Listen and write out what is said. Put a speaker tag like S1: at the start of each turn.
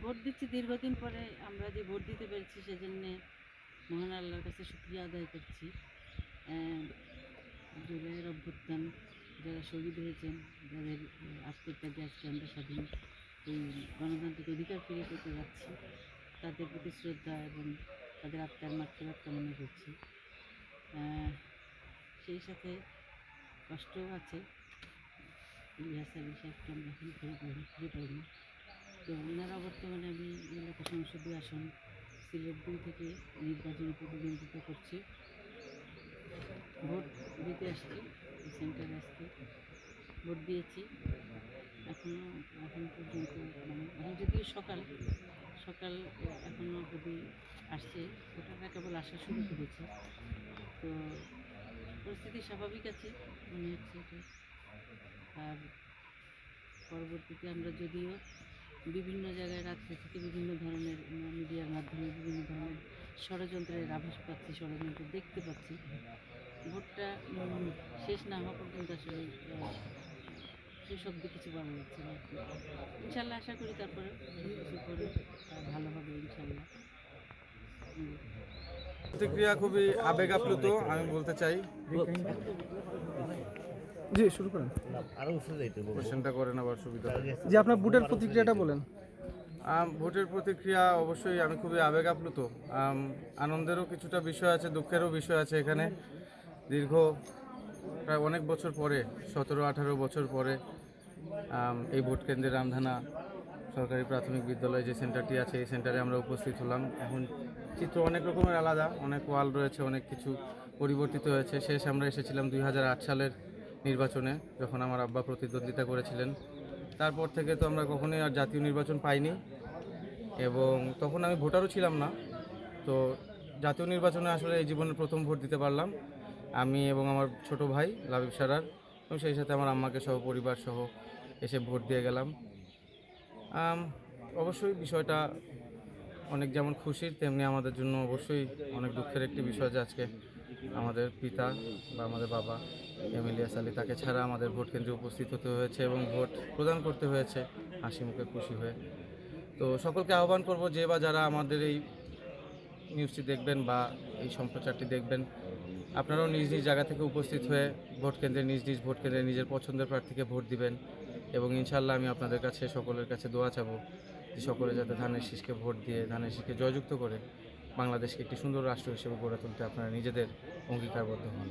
S1: Vote দিচ্ছি দীর্ঘদিন পরে আমরা যে ভোট দিতে পেরেছি সেজন্যে মহান আল্লাহর কাছে শুকরিয়া আদায় করছি। জুলাইয়ের অভ্যুত্থান যারা শহীদ হয়েছেন, যাদের আত্মত্যাগে আজকে আমরা স্বাধীন এই গণতান্ত্রিক অধিকার ফিরে পেতে যাচ্ছি, তাদের প্রতি শ্রদ্ধা এবং তাদের আত্মার মাগফিরাত কামনা করছি। সেই সাথে কষ্টও আছে, ইলিয়াস আলী সাহেবকে আমরা এখন ফিরে পাইনি। তো ওনারা বর্তমানে আমি এলাকা সংসদীয় আসন সিলেট 2 থেকে নির্বাচনী প্রতিদ্বন্দ্বিতা করছি। ভোট দিতে আসছি, এই সেন্টারে আজকে ভোট দিয়েছি। এখন পর্যন্ত এখন যদিও সকাল এখনও অবধি আসছে, ভোটাররা কেবল আসা শুরু করেছে। তো পরিস্থিতি স্বাভাবিক আছে মনে হচ্ছে এটা। আর পরবর্তীতে আমরা যদিও বিভিন্ন জায়গায় রাত্রি থেকে বিভিন্ন ধরনের মিডিয়ার মাধ্যমে বিভিন্ন ধরনের ষড়যন্ত্রের আভাস পাচ্ছি, ষড়যন্ত্র দেখতে পাচ্ছি, ভোটটা শেষ না হওয়া পর্যন্ত আসলে সেসব দিয়ে কিছু বলা যাচ্ছে না। ইনশাল্লাহ আশা করি তারপরে কিছু করে ভালো হবে ইনশাল্লাহ।
S2: প্রতিক্রিয়া খুবই আবেগ আপ্লুত, আমি বলতে চাই।
S3: জি শুরু করেন।
S2: কোশ্চেনটা করেন আবার সুবিধা।
S3: জি আপনার ভোটের প্রতিক্রিয়াটা বলেন।
S2: ভোটের প্রতিক্রিয়া অবশ্যই আমি খুবই আবেগ আপ্লুত। আনন্দেরও কিছুটা বিষয় আছে, দুঃখেরও বিষয় আছে। এখানে দীর্ঘ প্রায় অনেক বছর পরে, 17-18 বছর পরে এই ভোট কেন্দ্রের রামধানা সরকারি প্রাথমিক বিদ্যালয় যে সেন্টারটি আছে, এই সেন্টারে আমরা উপস্থিত হলাম। এখন চিত্র অনেক রকমের আলাদা, অনেক ওয়াল রয়েছে, অনেক কিছু পরিবর্তিত হয়েছে। শেষ আমরা এসেছিলাম 2008 সালের নির্বাচনে, যখন আমার আব্বা প্রতিদ্বন্দ্বিতা করেছিলেন। তারপর থেকে তো আমরা কখনোই আর জাতীয় নির্বাচন পাইনি, এবং তখন আমি ভোটারও ছিলাম না। তো জাতীয় নির্বাচনে আসলে এই জীবনের প্রথম ভোট দিতে পারলাম আমি এবং আমার ছোট ভাই লাবিব সারার, এবং সেই সাথে আমার আম্মাকে সহ পরিবার সহ এসে ভোট দিয়ে গেলাম। অবশ্যই বিষয়টা অনেক যেমন খুশির, তেমনি আমাদের জন্য অবশ্যই অনেক দুঃখের একটি বিষয় যে আজকে আমাদের পিতা বা আমাদের বাবা ইলিয়াস আলী, তাকে ছাড়া আমাদের ভোট কেন্দ্রে উপস্থিত হতে হয়েছে এবং ভোট প্রদান করতে হয়েছে হাসি মুখে, খুশি হয়ে। তো সকলকে আহ্বান করব, যে বা যারা আমাদের এই নিউজটি দেখবেন বা এই সম্প্রচারটি দেখবেন, আপনারাও নিজ নিজ জায়গা থেকে উপস্থিত হয়ে ভোট কেন্দ্রে, নিজ ভোট কেন্দ্রে নিজের পছন্দের প্রার্থীকে ভোট দিবেন। এবং ইনশাআল্লাহ আমি আপনাদের কাছে, সকলের কাছে দোয়া চাবো যে সকলে যাতে ধানের শীষকে ভোট দিয়ে, ধানের শীষকে জয়যুক্ত করে বাংলাদেশকে একটি সুন্দর রাষ্ট্র হিসেবে গড়ে তুলতে আপনারা নিজেদের অঙ্গীকারবদ্ধ হন।